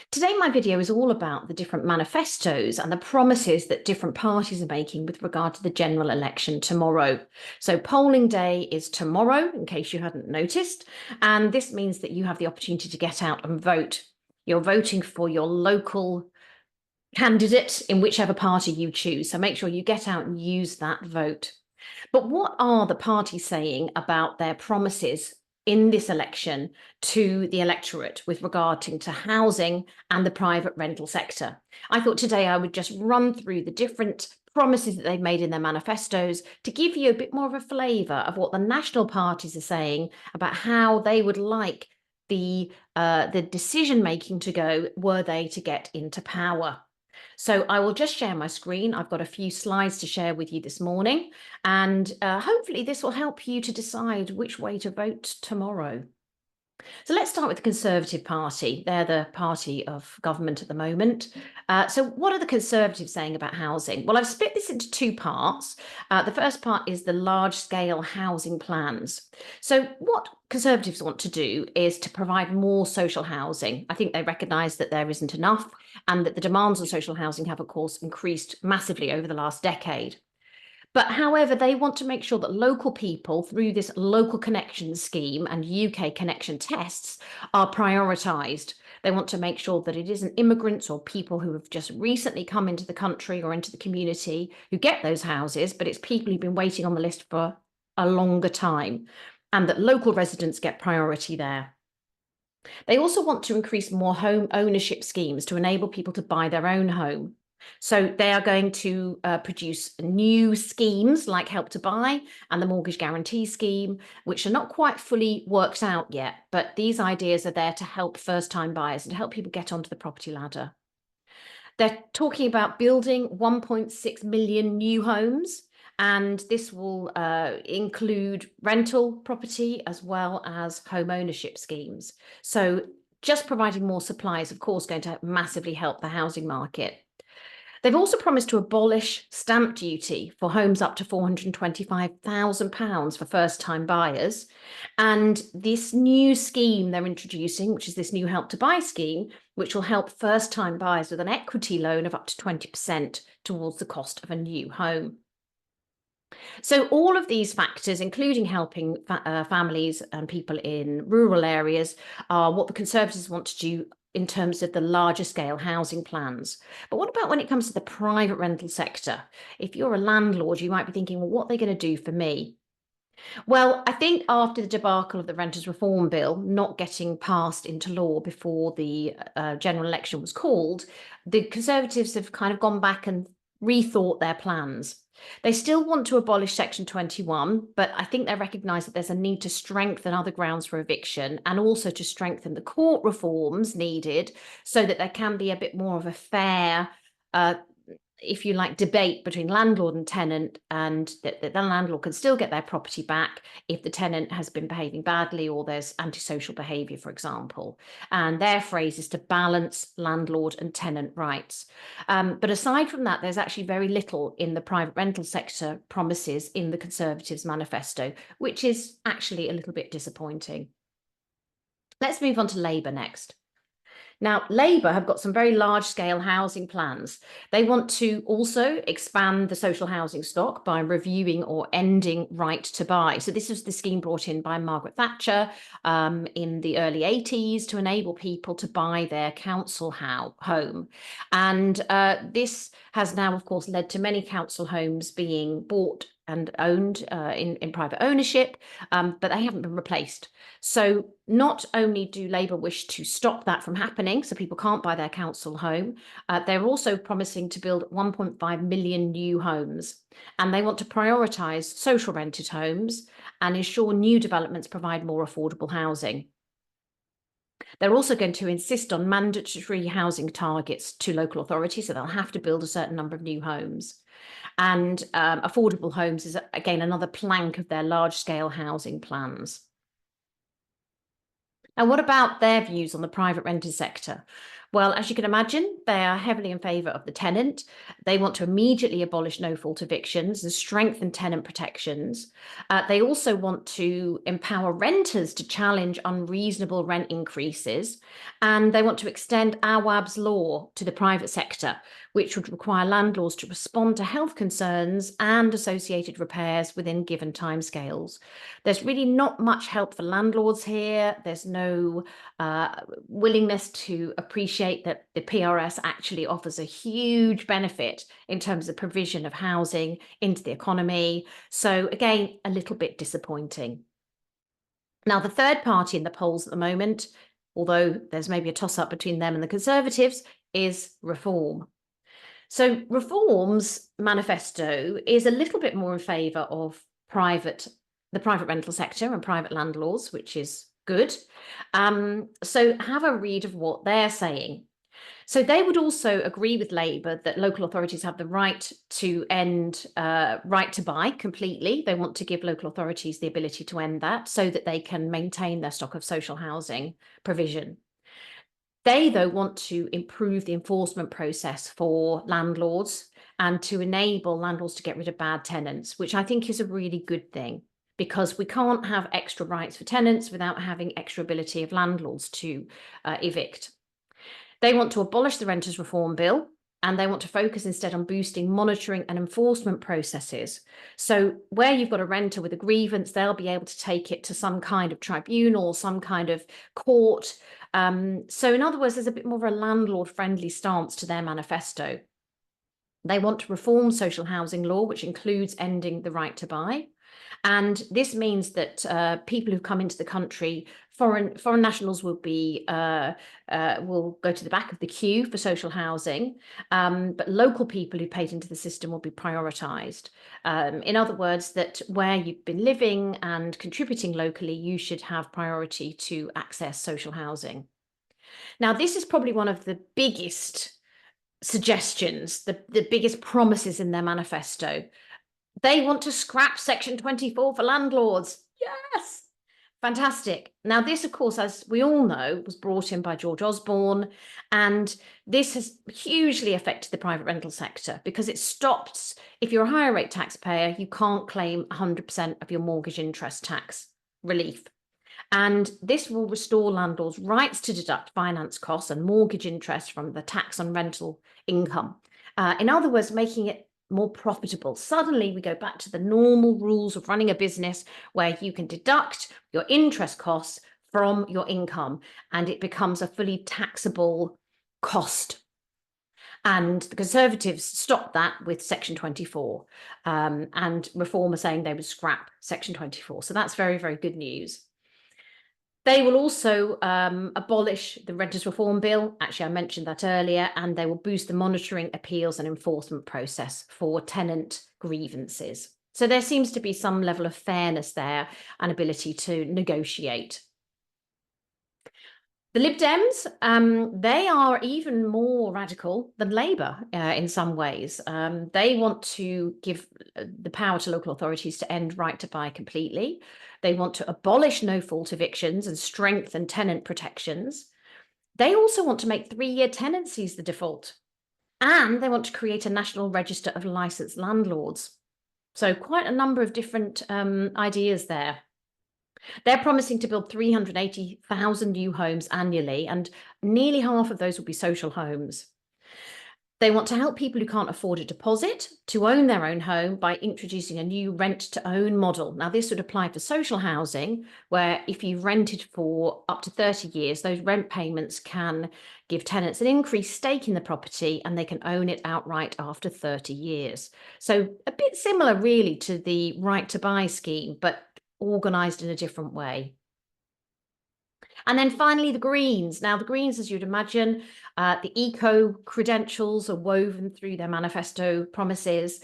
Today, my video is all about the different manifestos and the promises that different parties are making with regard to the general election tomorrow. So polling day is tomorrow, in case you hadn't noticed, and this means that you have the opportunity to get out and vote. You're voting for your local candidate in whichever party you choose, so make sure you get out and use that vote. But what are the parties saying about their promises in this election to the electorate with regard to housing and the private rental sector? I thought today I would just run through the different promises that they've made in their manifestos to give you a bit more of a flavour of what the national parties are saying about how they would like the decision making to go were they to get into power. So I will just share my screen. I've got a few slides to share with you this morning, and hopefully this will help you to decide which way to vote tomorrow. So let's start with the Conservative Party. They're the party of government at the moment. So what are the Conservatives saying about housing? Well, I've split this into two parts. The first part is the large-scale housing plans. So what Conservatives want to do is to provide more social housing. I think they recognise that there isn't enough and that the demands on social housing have, of course, increased massively over the last decade. But however, they want to make sure that local people, through this local connection scheme and UK connection tests, are prioritised. They want to make sure that it isn't immigrants or people who have just recently come into the country or into the community who get those houses, but it's people who've been waiting on the list for a longer time, and that local residents get priority there. They also want to increase more home ownership schemes to enable people to buy their own home. So they are going to produce new schemes like Help to Buy and the Mortgage Guarantee Scheme, which are not quite fully worked out yet, but these ideas are there to help first-time buyers and to help people get onto the property ladder. They're talking about building 1.6 million new homes, and this will include rental property as well as home ownership schemes. So just providing more supply is, of course, going to massively help the housing market. They've also promised to abolish stamp duty for homes up to £425,000 for first-time buyers. And this new scheme they're introducing, which is this new Help to Buy scheme, which will help first-time buyers with an equity loan of up to 20% towards the cost of a new home. So all of these factors, including helping families and people in rural areas, are what the Conservatives want to do in terms of the larger scale housing plans. But what about when it comes to the private rental sector? If you're a landlord, you might be thinking, well, what are they going to do for me? Well, I think after the debacle of the Renters Reform Bill not getting passed into law before the general election was called, the Conservatives have kind of gone back and rethought their plans. They still want to abolish Section 21, but I think they recognise that there's a need to strengthen other grounds for eviction and also to strengthen the court reforms needed so that there can be a bit more of a fair if you like, debate between landlord and tenant, and that the landlord can still get their property back if the tenant has been behaving badly or there's antisocial behaviour, for example. And their phrase is to balance landlord and tenant rights. But aside from that, there's actually very little in the private rental sector promises in the Conservatives' manifesto, which is actually a little bit disappointing. Let's move on to Labour next. Now, Labour have got some very large-scale housing plans. They want to also expand the social housing stock by reviewing or ending right to buy. So this was the scheme brought in by Margaret Thatcher in the early 80s to enable people to buy their council home. And this has now, of course, led to many council homes being bought and owned in private ownership, but they haven't been replaced. So not only do Labour wish to stop that from happening, so people can't buy their council home, they're also promising to build 1.5 million new homes. And they want to prioritise social rented homes and ensure new developments provide more affordable housing. They're also going to insist on mandatory housing targets to local authorities, so they'll have to build a certain number of new homes. And affordable homes is, again, another plank of their large-scale housing plans. Now, what about their views on the private rented sector? Well, as you can imagine, they are heavily in favour of the tenant. They want to immediately abolish no-fault evictions and strengthen tenant protections. They also want to empower renters to challenge unreasonable rent increases. And they want to extend Awab's law to the private sector, which would require landlords to respond to health concerns and associated repairs within given timescales. There's really not much help for landlords here. There's no willingness to appreciate that the PRS actually offers a huge benefit in terms of provision of housing into the economy. So again, a little bit disappointing. Now, the third party in the polls at the moment, although there's maybe a toss-up between them and the Conservatives, is Reform. So Reform's manifesto is a little bit more in favour of the private rental sector and private landlords, which is good. So have a read of what they're saying. So they would also agree with Labour that local authorities have the right to end right to buy completely. They want to give local authorities the ability to end that so that they can maintain their stock of social housing provision. They, though, want to improve the enforcement process for landlords and to enable landlords to get rid of bad tenants, which I think is a really good thing, because we can't have extra rights for tenants without having extra ability of landlords to evict. They want to abolish the Renters Reform Bill, and they want to focus instead on boosting monitoring and enforcement processes. So where you've got a renter with a grievance, they'll be able to take it to some kind of tribunal, some kind of court. So in other words, there's a bit more of a landlord-friendly stance to their manifesto. They want to reform social housing law, which includes ending the right to buy. And this means that people who come into the country, foreign nationals will go to the back of the queue for social housing, but local people who paid into the system will be prioritised. In other words, that where you've been living and contributing locally, you should have priority to access social housing. Now, this is probably one of the biggest suggestions, the biggest promises in their manifesto. They want to scrap Section 24 for landlords. Yes! Fantastic. Now, this, of course, as we all know, was brought in by George Osborne, and this has hugely affected the private rental sector because it stops, if you're a higher rate taxpayer, you can't claim 100% of your mortgage interest tax relief. And this will restore landlords' rights to deduct finance costs and mortgage interest from the tax on rental income. In other words, making it more profitable. Suddenly we go back to the normal rules of running a business where you can deduct your interest costs from your income and it becomes a fully taxable cost. And the Conservatives stopped that with Section 24, and Reform are saying they would scrap Section 24. So that's very, very good news. They will also abolish the Renters Reform Bill. Actually, I mentioned that earlier, and they will boost the monitoring, appeals and enforcement process for tenant grievances. So there seems to be some level of fairness there and ability to negotiate. The Lib Dems, they are even more radical than Labour in some ways. They want to give the power to local authorities to end right to buy completely. They want to abolish no-fault evictions and strengthen tenant protections. They also want to make 3-year tenancies the default. And they want to create a national register of licensed landlords. So quite a number of different ideas there. They're promising to build 380,000 new homes annually, and nearly half of those will be social homes. They want to help people who can't afford a deposit to own their own home by introducing a new rent-to-own model. Now, this would apply for social housing, where if you've rented for up to 30 years, those rent payments can give tenants an increased stake in the property and they can own it outright after 30 years. So a bit similar, really, to the right-to-buy scheme, but organised in a different way. And then finally, the Greens. Now, the Greens, as you'd imagine, the eco credentials are woven through their manifesto promises.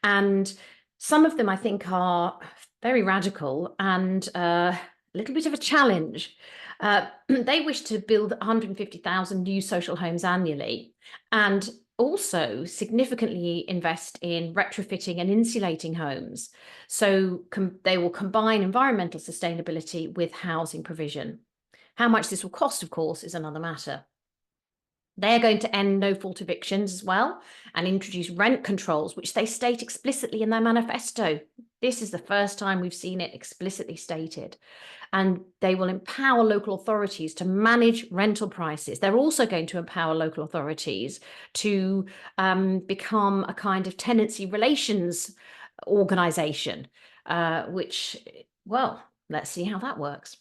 And some of them, I think, are very radical and a little bit of a challenge. They wish to build 150,000 new social homes annually and also significantly invest in retrofitting and insulating homes. So they will combine environmental sustainability with housing provision. How much this will cost, of course, is another matter. They're going to end no-fault evictions as well and introduce rent controls, which they state explicitly in their manifesto. This is the first time we've seen it explicitly stated. And they will empower local authorities to manage rental prices. They're also going to empower local authorities to become a kind of tenancy relations organisation, which, well, let's see how that works.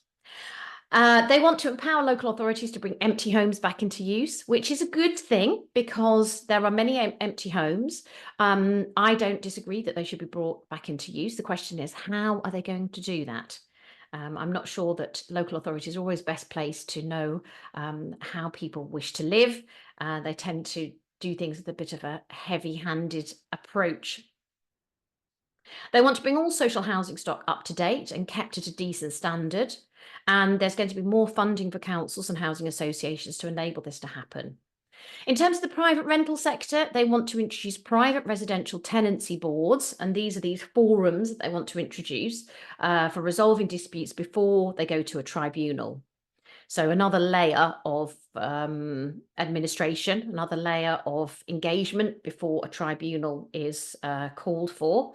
They want to empower local authorities to bring empty homes back into use, which is a good thing because there are many empty homes. I don't disagree that they should be brought back into use. The question is, how are they going to do that? I'm not sure that local authorities are always best placed to know how people wish to live. They tend to do things with a bit of a heavy-handed approach. They want to bring all social housing stock up to date and kept at a decent standard. And there's going to be more funding for councils and housing associations to enable this to happen. In terms of the private rental sector, they want to introduce private residential tenancy boards, and these are these forums that they want to introduce for resolving disputes before they go to a tribunal. So another layer of administration, another layer of engagement before a tribunal is called for.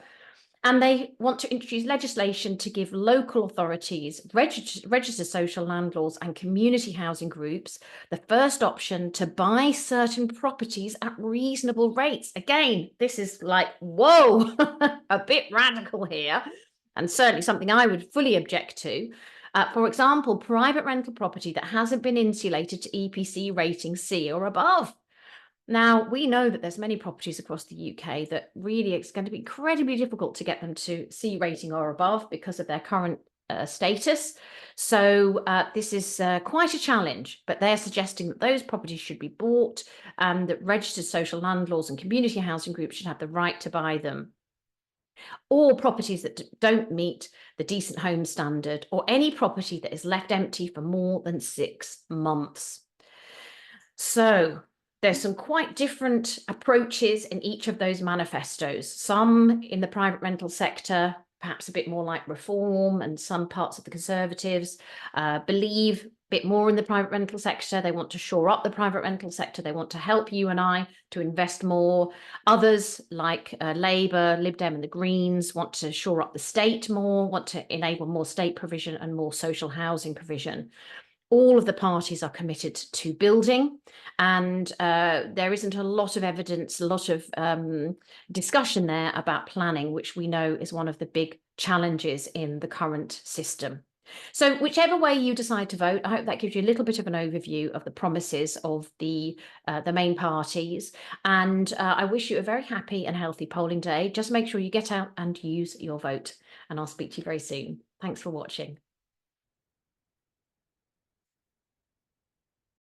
And they want to introduce legislation to give local authorities, registered social landlords and community housing groups the first option to buy certain properties at reasonable rates. Again, this is like, whoa, a bit radical here, and certainly something I would fully object to. For example, private rental property that hasn't been insulated to EPC rating C or above. Now, we know that there's many properties across the UK that really it's going to be incredibly difficult to get them to C rating or above because of their current status. So this is quite a challenge, but they're suggesting that those properties should be bought and that registered social landlords and community housing groups should have the right to buy them. Or properties that don't meet the decent home standard, or any property that is left empty for more than 6 months. So there's some quite different approaches in each of those manifestos. Some in the private rental sector, perhaps a bit more like Reform, and some parts of the Conservatives believe a bit more in the private rental sector. They want to shore up the private rental sector. They want to help you and I to invest more. Others, like Labour, Lib Dem and the Greens, want to shore up the state more, want to enable more state provision and more social housing provision. All of the parties are committed to building, and there isn't a lot of evidence, a lot of discussion there about planning, which we know is one of the big challenges in the current system. So whichever way you decide to vote, I hope that gives you a little bit of an overview of the promises of the main parties. And I wish you a very happy and healthy polling day. Just make sure you get out and use your vote. And I'll speak to you very soon. Thanks for watching.